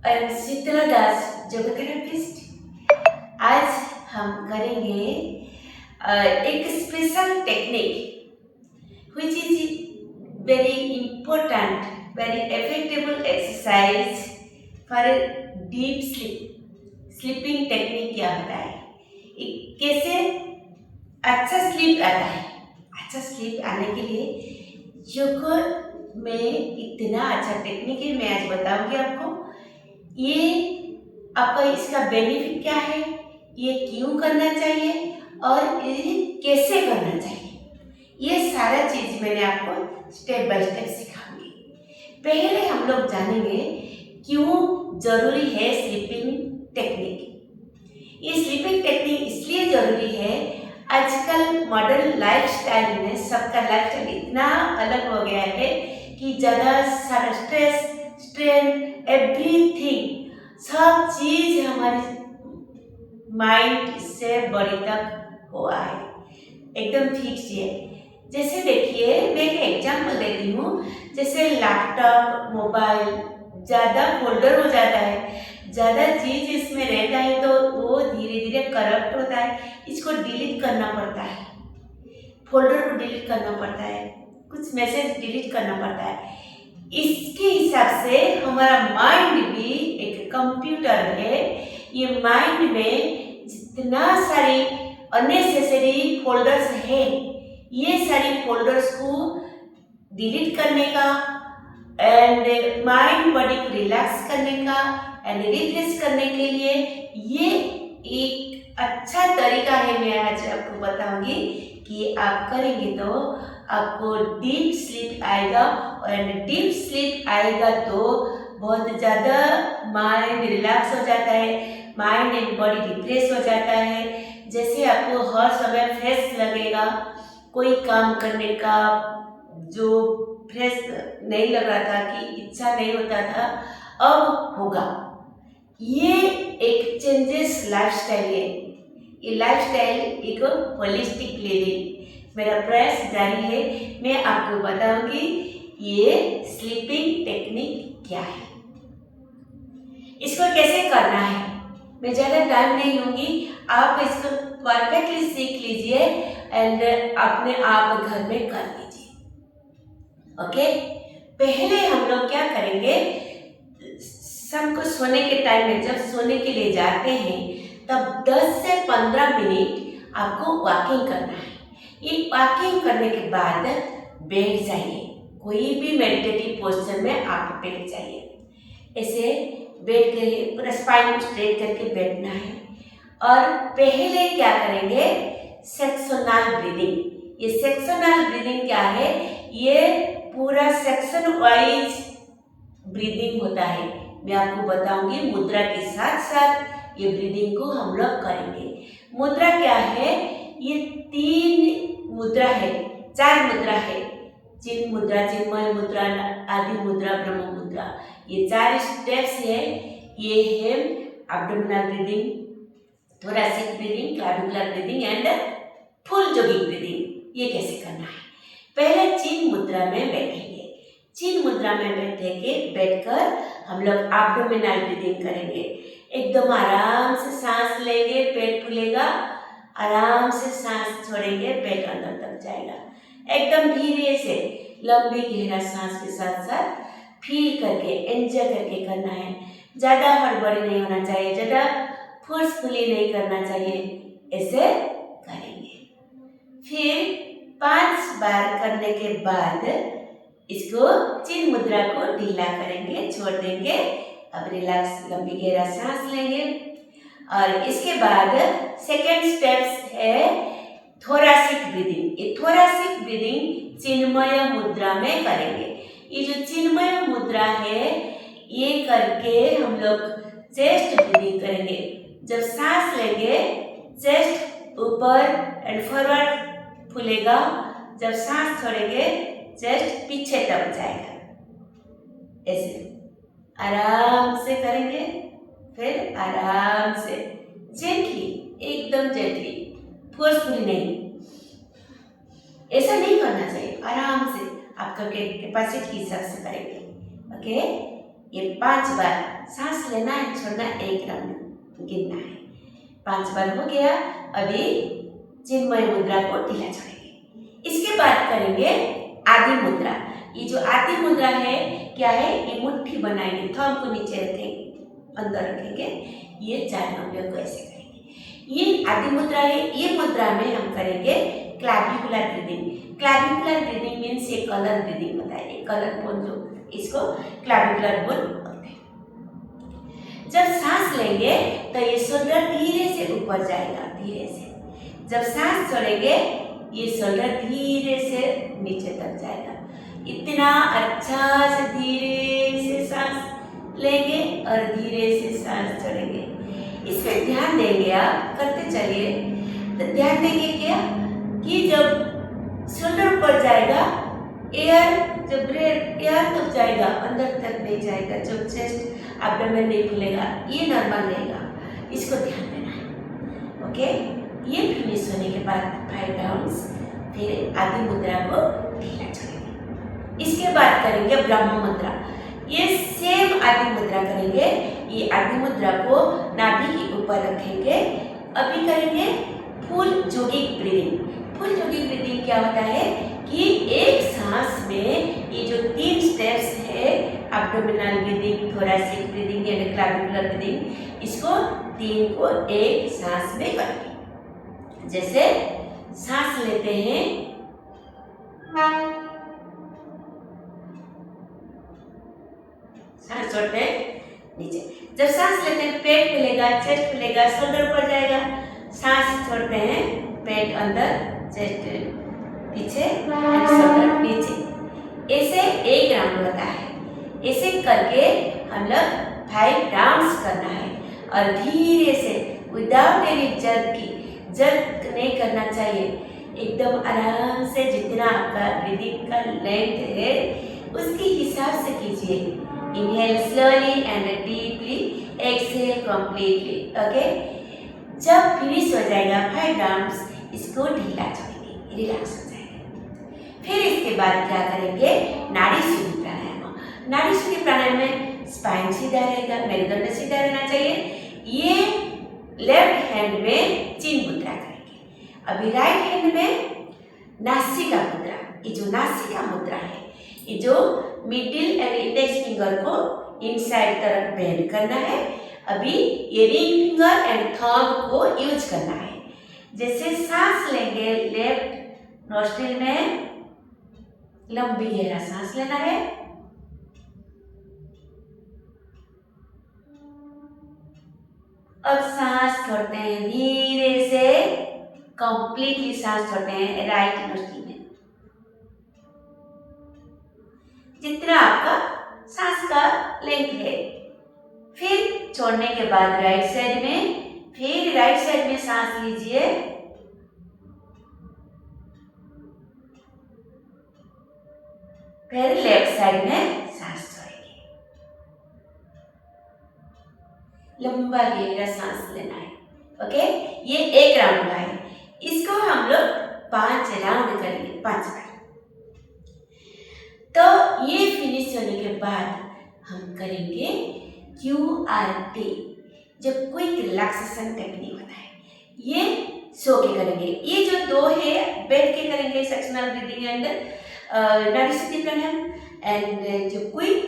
I am Sheetala Das, yoga therapist. आज हम करेंगे एक special technique which is very important, very effective exercise for deep sleep। Sleeping technique क्या होता है, कैसे अच्छा स्लीप आता है। अच्छा स्लीप आने के लिए योग में इतना अच्छा टेक्निक है, मैं आज बताऊंगी आपको। ये आपका इसका बेनिफिट क्या है, ये क्यों करना चाहिए और ये कैसे करना चाहिए, ये सारा चीज मैंने आपको स्टेप बाय स्टेप सिखाऊंगी। पहले हम लोग जानेंगे क्यों जरूरी है स्लीपिंग टेक्निक। ये स्लीपिंग टेक्निक इसलिए जरूरी है, आजकल मॉडर्न लाइफस्टाइल में सबका लाइफस्टाइल इतना अलग हो गया है कि ज़्यादा सारा स्ट्रेस, स्ट्रेन, एवरीथिंग, सब चीज हमारी माइंड से बॉडी तक हुआ है, एकदम फिक्स है। जैसे देखिए, मैं एक एग्जाम्पल देती हूँ। जैसे लैपटॉप, मोबाइल ज़्यादा फोल्डर हो जाता है, ज़्यादा चीज इसमें रहता है तो वो धीरे धीरे करप्ट होता है। इसको डिलीट करना पड़ता है, फोल्डर को डिलीट करना पड़ता है, कुछ मैसेज डिलीट करना पड़ता है। इसके हिसाब से हमारा माइंड भी एक कंप्यूटर है। ये माइंड में जितना सारी अननेसेसरी फोल्डर्स है, ये सारी फोल्डर्स को डिलीट करने का एंड माइंड बॉडी को रिलैक्स करने का एंड रिफ्रेश करने के लिए ये एक अच्छा तरीका है। मैं आज आपको बताऊंगी कि आप करेंगे तो आपको डीप स्लीप आएगा, और डीप स्लीप आएगा तो बहुत ज़्यादा माइंड रिलैक्स हो जाता है, माइंड एंड बॉडी रिफ्रेश हो जाता है। जैसे आपको हर समय फ्रेश लगेगा, कोई काम करने का जो फ्रेश नहीं लग रहा था, कि इच्छा नहीं होता था, अब होगा। ये एक चेंजेस लाइफस्टाइल है। ये लाइफस्टाइल एक होलिस्टिक लिविंग। मेरा प्रयास जारी है, मैं आपको बताऊंगी ये स्लीपिंग टेक्निक क्या है, इसको कैसे करना है। मैं ज़्यादा टाइम नहीं लूँगी, आप इसको परफेक्टली सीख लीजिए एंड अपने आप घर में कर लीजिए। ओके, पहले हम लोग क्या करेंगे, शाम को सोने के टाइम में जब सोने के लिए जाते हैं तब 10 से 15 मिनट आपको वॉकिंग करना है। ये वॉकिंग करने के बाद बैठ जाइए, कोई भी मेडिटेटिव पोस्चर में आप बैठ जाइए। ऐसे बैठ के पूरा स्पाइन स्ट्रेट करके बैठना है। और पहले क्या करेंगे, सेक्शनल ब्रीदिंग। ये सेक्शनल ब्रीदिंग क्या है, ये पूरा सेक्शन वाइज ब्रीदिंग होता है। मैं आपको बताऊंगी मुद्रा के साथ साथ ये ब्रीदिंग को हम लोग करेंगे। मुद्रा क्या है, ये 3 मुद्रा है, 4 मुद्रा है। चिन्ह मुद्रा, चिन्मय मुद्रा, आदि मुद्रा, ब्रह्म मुद्रा, ये 4 स्टेप्स है। ये है abdominal breathing, thoracic breathing, clavicular breathing and full jogging breathing. ये कैसे करना है, पहले चिन्ह मुद्रा में बैठेंगे। चिन्ह मुद्रा में बैठकर हम लोग एब्डोमिनल ब्रीदिंग करेंगे। एकदम आराम से सांस लेंगे, पेट फूलेगा, आराम से सांस छोड़ेंगे, पेट अंदर तक जाएगा। एकदम धीरे से लंबी गहरा सांस के साथ साथ फील करके एंजॉय करके करना है। ज़्यादा हड़बड़ी नहीं होना चाहिए, ज़्यादा फोर्सफुली नहीं करना चाहिए, ऐसे करेंगे। फिर 5 बार करने के बाद इसको चिन्ह मुद्रा को ढीला करेंगे, छोड़ देंगे। अब रिलैक्स लंबी गहरा सांस लेंगे। और इसके बाद सेकेंड स्टेप्स है थोरैसिक ब्रीदिंग। ये थोरैसिक ब्रीदिंग चिन्मय मुद्रा में करेंगे। ये जो चिन्मय मुद्रा है, ये करके हम लोग चेस्ट ब्रीदिंग करेंगे। जब सांस लेंगे चेस्ट ऊपर एंड फॉरवर्ड फूलेगा, जब सांस छोड़ेंगे चेस्ट पीछे दब जाएगा। ऐसे आराम से करेंगे, फिर आराम से जेंटली, एकदम जेंटली, फोर्सफुली नहीं। ऐसा नहीं करना चाहिए, आराम से आपका कैपेसिटी के हिसाब से करेंगे। ओके, ये 5 बार सांस लेना है, छोड़ना, 1 राउंड गिनना है। 5 बार हो गया। अभी चिन्मय मुद्रा को ढीला छोड़ेंगे। इसके बाद करेंगे आदि मुद्रा। ये जो आदि मुद्रा है क्या है, ये मुट्ठी बनाएंगे, थंब को नीचे रखेंगे, अंदर रखेंगे, ये 4 अंगुलियों को ऐसे करेंगे। ये आदि मुद्रा है। ये मुद्रा में हम करेंगे clavicular breathing. Clavicular breathing means ये कलर ब्रीदिंग होता है, ये कलर बोन जो इसको क्लैविकुलर बोन बोलते हैं। जब सांस लेंगे तो ये शोल्डर धीरे से ऊपर जाएगा, धीरे से। जब सांस छोड़ेंगे ये शोल्डर धीरे से नीचे तक जाएगा। इतना अच्छा से धीरे से सांस लेंगे और धीरे से सांस छोड़ेंगे। इसमें ध्यान देंगे, आप करते चलिए। तो ध्यान देंगे क्या कि जब शोल्डर ऊपर जाएगा, एयर जब ब्रेथ एयर तक जाएगा, अंदर तक नहीं जाएगा, जब चेस्ट एब्डोमेन नहीं खुलेगा, ये नॉर्मल रहेगा। इसको ध्यान देना है। ओके, ये फिनिश होने के बाद 5 राउंड्स, फिर आदि मुद्रा को ढीला छोड़ेंगे। इसके बाद करेंगे ब्रह्म मुद्रा। ये सेम आदि मुद्रा करेंगे। ये आदि मुद्रा को नाभि के ऊपर रखेंगे। अभी करेंगे फुल जोगिक ब्रीदिंग। फुल जोगिक ब्रीदिंग क्या होता है कि एक सांस में ये जो 3 स्टेप्स है, abdominal breathing, thoracic breathing and clavicular breathing, इसको 3 को एक सांस में करेंगे। जैसे सांस लेते हैं, सांस छोड़ते हैं नीचे। जब सांस लेते हैं पेट फैलेगा, चेस्ट फैलेगा, शोल्डर ऊपर जाएगा। सांस छोड़ते हैं, पेट अंदर, चेस्ट पीछे, शोल्डर नीचे। ऐसे 1 राउंड होता है। ऐसे करके हम लोग 5 राउंड्स करना है और धीरे से विदाउट एनी जर्क नहीं करना चाहिए। एकदम आराम से जितना आपका ब्रीदिंग का लेंथ है उसके हिसाब से कीजिए। Inhale slowly and deeply, exhale completely. Okay, जब फिनिश हो जाएगा 5 राउंड्स, इसको ढीला छोड़ेंगे, रिलैक्स हो जाएगा। फिर इसके बाद क्या करेंगे, नाड़ी शुद्धि प्राणायाम। नाड़ी शुद्धि प्राणायाम में स्पाइन सीधा रहेगा, मेरुदंड सीधा रहना चाहिए। ये लेफ्ट हैंड में चिन्ह मुद्रा करेंगे। अभी राइट हैंड में नासिका मुद्रा। ये जो नासिका मुद्रा है, ये जो मिडिल एंड इंडेक्स फिंगर को इनसाइड तरफ बेंड करना है। अभी ये रिंग फिंगर एंड थंब को यूज करना है। जैसे सांस लेंगे, लेफ्ट नोस्ट्रिल में लंबी गहरा सांस लेना है। अब सांस छोड़ते हैं धीरे से, कंप्लीटली सांस छोड़ते हैं राइट नोस्ट्रिल में। जितना आपका सांस का लेंथ है। फिर छोड़ने के बाद राइट साइड में, फिर राइट साइड में सांस लीजिए। फिर लेफ्ट साइड में सांस छोड़ेंगे। लंबा गहरा सांस लेना है। ओके, ये 1 राउंड का है। इसको हम लोग 5 राउंड करेंगे, 5 बार। तो ये फिनिश होने के बाद हम करेंगे QRT, जो क्विक रिलैक्सेशन टेक्निक होता है। ये सो के करेंगे। ये जो 2 है बैठ के करेंगे, सेक्शनल ब्रीदिंग एंड नाड़ी शुद्धि प्राणायाम, एंड जो क्विक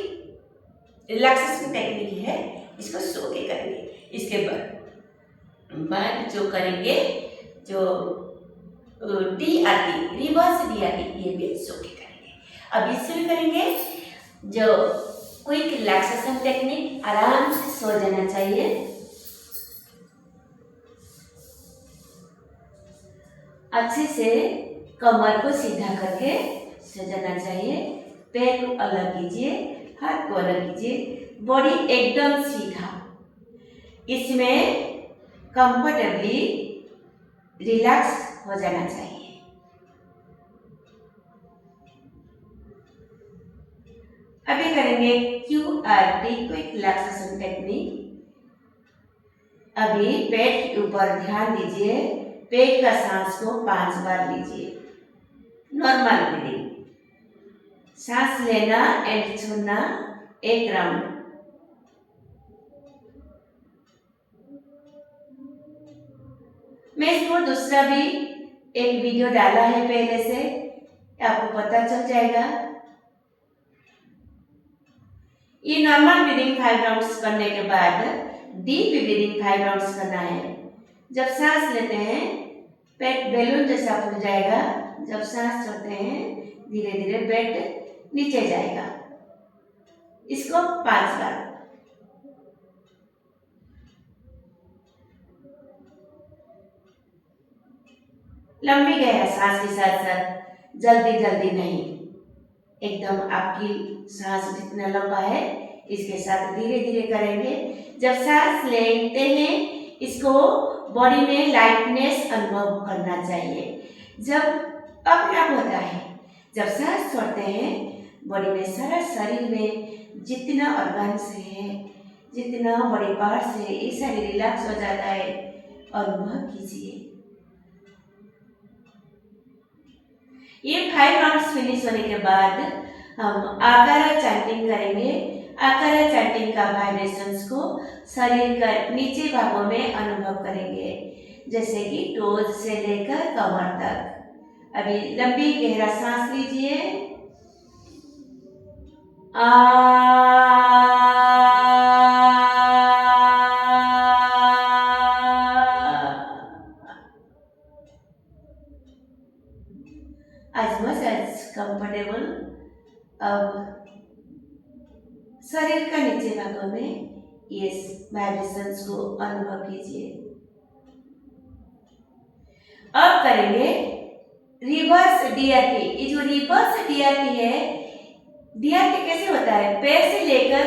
रिलैक्सेशन टेक्निक है इसको सो के करेंगे। इसके बाद जो करेंगे, जो DRT, रिवर्स DRT, ये भी सो के करेंगे। अब इससे भी करेंगे जो क्विक रिलैक्सेशन टेक्निक। आराम से सो जाना चाहिए। अच्छे से कमर को सीधा करके सो जाना चाहिए। पैर को अलग कीजिए, हाथ को अलग कीजिए, बॉडी एकदम सीधा। इसमें कंफर्टेबली रिलैक्स हो जाना चाहिए। अभी करेंगे QRT, क्विक रिलैक्सेशन टेक्निक। अभी पेट के ऊपर ध्यान दीजिए। पेट का सांस को 5 बार लीजिए, नॉर्मल ब्रीदिंग। सांस लेना एंड छोड़ना 1 राउंड, मैं इसको दूसरा भी एक वीडियो डाला है पहले से, आपको पता चल जाएगा। ये नॉर्मल ब्रीदिंग 5 राउंड्स करने के बाद डीप ब्रीदिंग 5 राउंड्स करना है। जब सांस लेते हैं पेट बैलून जैसा फूल जाएगा, जब सांस छोड़ते हैं धीरे धीरे पेट नीचे जाएगा। इसको 5 बार। लंबी गहरा सांस के साथ साथ जल्दी जल्दी नहीं, एकदम आपकी सांस जितना लंबा है इसके साथ धीरे धीरे करेंगे। जब सांस लेते हैं इसको बॉडी में लाइटनेस अनुभव करना चाहिए, जब अपने आप होता है। जब सांस छोड़ते हैं बॉडी में सारा शरीर में जितना ऑर्गन्स है, जितना बॉडी पार्ट्स है, ये सारे रिलैक्स हो जाता है। अनुभव कीजिए। ये 5 राउंड्स फिनिश होने के बाद हम आकारा चैंटिंग करेंगे। आकारा चैंटिंग का वाइब्रेशंस को शरीर का नीचे भागों में अनुभव करेंगे, जैसे कि टोज से लेकर कमर तक। अभी लंबी गहरा सांस लीजिए। as much as comfortable। अब शरीर का नीचे भागों में ये वाइब्रेशंस को अनुभव कीजिए। अब करेंगे रिवर्स डीआरटी। ये जो रिवर्स डीआरटी है, डीआरटी कैसे होता है? पैर से लेकर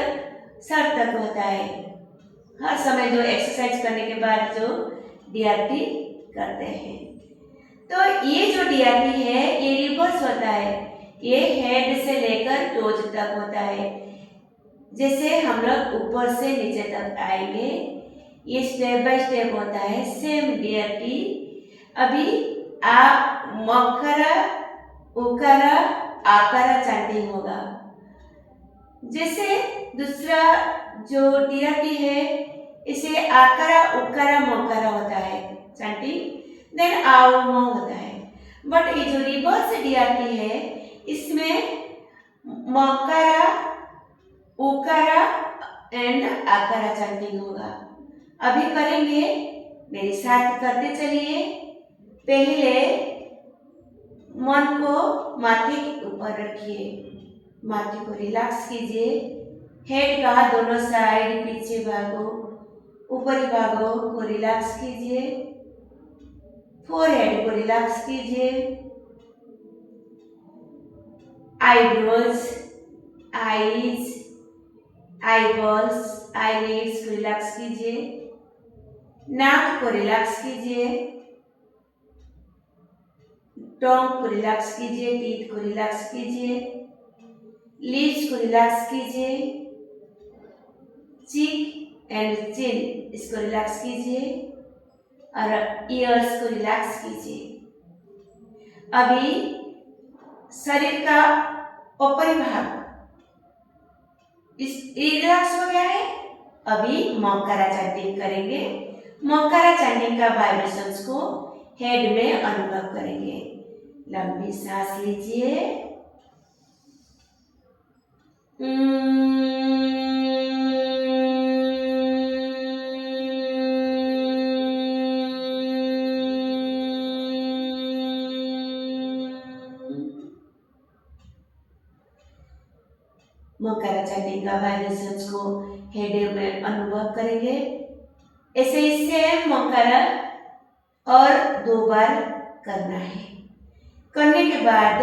सर तक होता है। हर समय जो एक्सरसाइज करने के बाद जो डीआरटी करते हैं, तो ये जो डीआरटी है ये रिवर्स होता है। ये हेड से लेकर टोज तक होता है। जैसे हम लोग ऊपर से नीचे तक आएंगे, ये स्टेप बाय स्टेप होता है, सेम डीआरटी। अभी आप मकरा उकारा आकारा चैंटिंग होगा। जैसे दूसरा जो डीआरटी है इसे आकारा उकारा मकारा होता है चैंटिंग, देन आओ मो होता है। बट ये जो रिवर्स डीआरटी है इसमें मकारा उकारा एंड आकारा चैंटिंग होगा। अभी करेंगे, मेरे साथ करते चलिए। पहले मन को माथे के ऊपर रखिए, माथे को रिलैक्स कीजिए। हेड का दोनों साइड, पीछे भागों ऊपरी भागों को रिलैक्स कीजिए। फोरहेड को रिलैक्स कीजिए। आईब्रोज, आईज, आईबॉल्स, आईलिड्स को रिलैक्स कीजिए। नाक को रिलैक्स कीजिए। टोंग को रिलैक्स कीजिए। टीथ को रिलैक्स कीजिए। लिप्स को रिलैक्स कीजिए। चीक एंड चिन इसको रिलैक्स कीजिए और ईयर्स को रिलैक्स कीजिए। अभी शरीर का ऊपरी भाग इस रिलैक्स हो गया है। अभी मकारा चैंटिंग करेंगे। मकारा चैंटिंग का वाइब्रेशंस को हेड में अनुभव करेंगे। लंबी सांस लीजिए। मकारा चैंटिंग का वाइब्रेशंस को हेड में अनुभव करेंगे। ऐसे ही सेम मकारा और 2 बार करना है। करने के बाद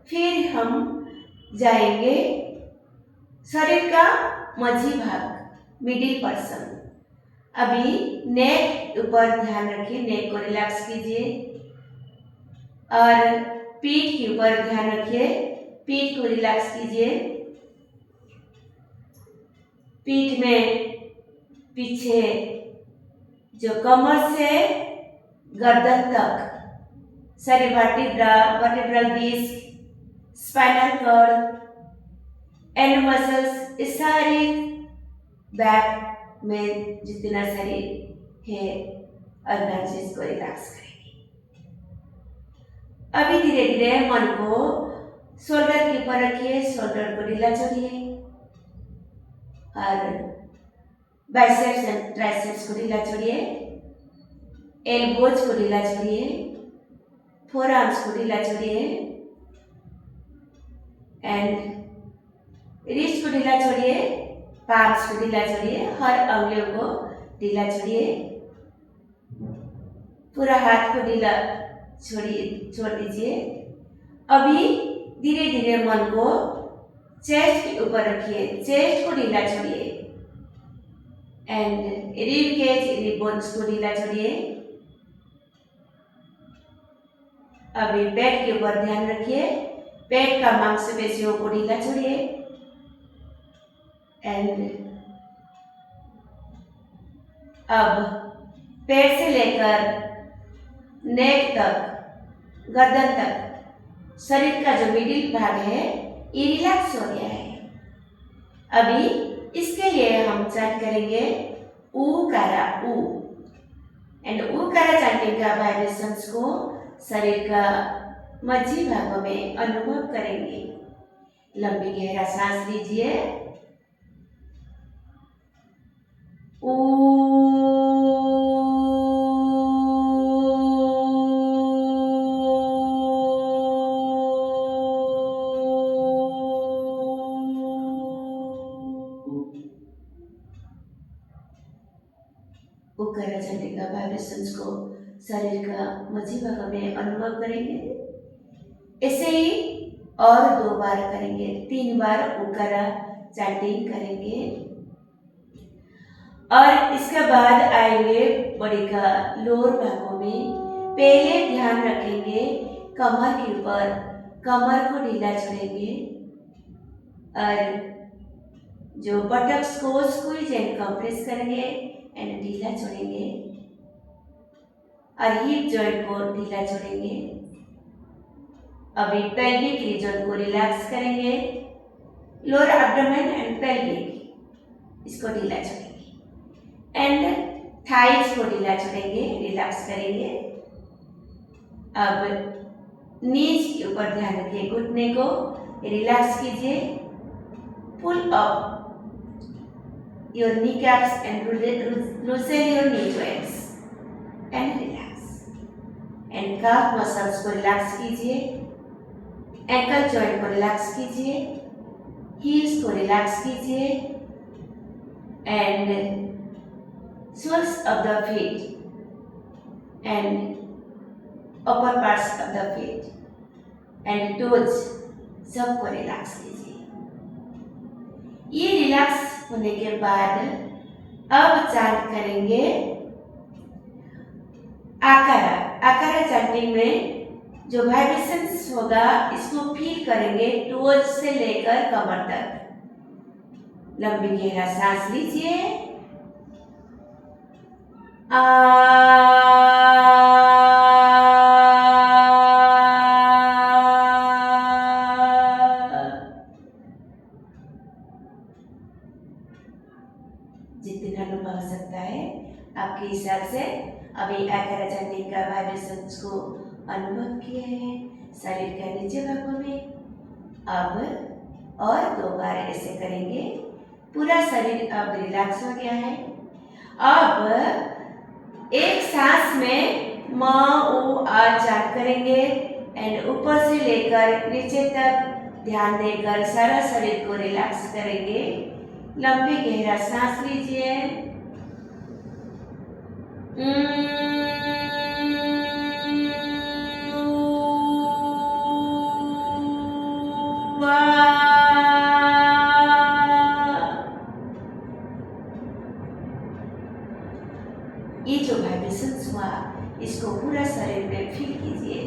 फिर हम जाएंगे शरीर का मझी भाग, मिडिल पर्सन। अभी नेक ऊपर ध्यान रखिए, नेक को रिलैक्स कीजिए और पीठ के ऊपर ध्यान रखिए, पीठ को रिलैक्स कीजिए। पीठ में पीछे जो कमर से गर्दन तक सारी vertebral disc, spinal cord and muscles, इस सारी बैक में जितना शरीर है ऑर्गन्स को रिलैक्स करेंगे। अभी धीरे धीरे मन को शोल्डर के ऊपर रखिए, शोल्डर को ढीला छोड़िए और बाइसेप्स एंड ट्राइसेप्स को ढीला छोड़िए, एल्बोज को ढीला छोड़िए, फोरआर्म्स को ढीला छोड़िए एंड रिस्ट को ढीला छोड़िए, पाम्स को ढीला छोड़िए, हर अंगुलियों को ढीला छोड़िए, पूरा हाथ को ढीला छोड़ दीजिए। अभी धीरे धीरे मन को चेस्ट के ऊपर रखिए, चेस्ट को ढीला छोड़िए and rib cage, rib bones को ढीला छोड़िए। अभी पेट के ऊपर ध्यान रखिए, पेट का मांसपेशियों को ढीला छोड़िए एंड अब पेट से लेकर नेक तक, गर्दन तक शरीर का जो मिडिल भाग है ये रिलैक्स हो गया है। अभी इसके लिए हम चैंट करेंगे ऊकारा ऊ एंड ऊकारा चैंटिंग का वाइब्रेशंस को शरीर का मध्य भागों में अनुभव करेंगे। लंबी गहरा सांस लीजिए, ऊकारा चैंटिंग का वाइब्रेशंस को शरीर का मध्य भाग में अनुभव करेंगे। ऐसे ही और 2 बार करेंगे, 3 बार ऊकारा चैंटिंग करेंगे और इसके बाद आएंगे बॉडी का लोअर भागों में। पहले ध्यान रखेंगे कमर के ऊपर, कमर को ढीला छोड़ेंगे और जो बटक्स को स्क्वीज एंड कंप्रेस करेंगे एंड ढीला छोड़ेंगे और हिप जॉइंट को ढीला छोड़ेंगे। अभी पेल्विक रीजन को रिलैक्स करेंगे, लोअर एब्डोमेन एंड पेल्विक इसको ढीला छोड़ेंगे एंड थाइज को ढीला छोड़ेंगे, रिलैक्स करेंगे। अब नीज के ऊपर ध्यान रखिए, घुटने को रिलैक्स कीजिए, pull up your kneecaps and loosen your knee joints and relax and calf muscles को रिलैक्स कीजिए, एंकल जॉइंट को रिलैक्स कीजिए, हील्स को रिलैक्स कीजिए and soles of the feet and upper parts of the feet and toes सबको relax कीजिए। ये relax होने के बाद अब चैंट करेंगे आकारा। आकारा चैंटिंग में जो वाइब्रेशंस होगा इसको फील करेंगे टोज से लेकर कमर तक। लंबी गहरा सांस लीजिए, जितना लंबा हो सकता है आपके हिसाब से। अभी आकारा चैंटिंग का वाइब्रेशंस को अनुभव किए हैं शरीर के नीचे भागों में। अब और 2 बार ऐसे करेंगे, पूरा शरीर अब रिलैक्स हो गया है। अब एक सांस में म उ आ चैंट करेंगे एंड ऊपर से लेकर नीचे तक ध्यान देकर सारा शरीर को रिलैक्स करेंगे। लंबी गहरा सांस लीजिए, ये जो वाइब्रेशंस हुआ इसको पूरा शरीर में फील कीजिए।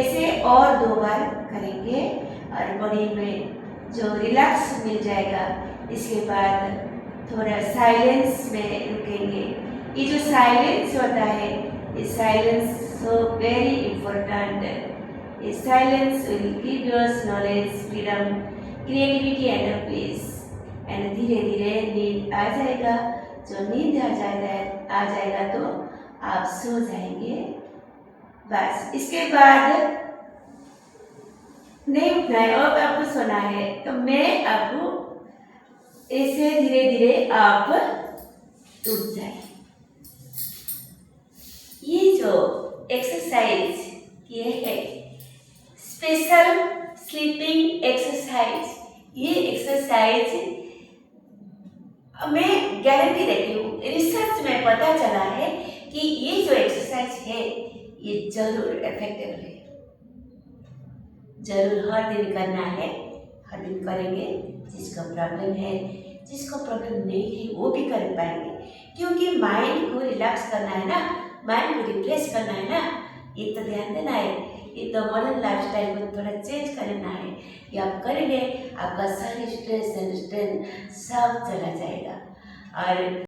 ऐसे और 2 बार करेंगे और बॉडी में जो रिलैक्स मिल जाएगा इसके बाद थोड़ा साइलेंस में रुकेंगे। ये जो साइलेंस होता है, इस साइलेंस सो वेरी इम्पोर्टेंट। इस silence will give your knowledge, freedom, creativity and peace एंड धीरे धीरे नींद आ जाएगा। जो नींद आ जाएगा तो आप सो जाएंगे। बस इसके बाद नहीं उठना है और आपको सोना है, तो मैं आपको ऐसे धीरे धीरे आप उठ जाए। ये जो एक्सरसाइज ये है स्पेशल स्लीपिंग एक्सरसाइज, ये एक्सरसाइज मैं गारंटी देती हूँ, रिसर्च में पता चला है कि ये जो एक्सरसाइज है ये जरूर इफेक्टिव है। जरूर हर दिन करना है, हर दिन करेंगे। जिसको प्रॉब्लम है, जिसको प्रॉब्लम नहीं है वो भी कर पाएंगे, क्योंकि माइंड को रिलैक्स करना है ना, माइंड को रिफ्रेश करना है ना, ये तो ध्यान देना है। ये तो मॉडर्न लाइफस्टाइल को थोड़ा चेंज करना है। ये आप करेंगे, आपका सारी स्ट्रेस एंड स्ट्रेन सब चला जाएगा। और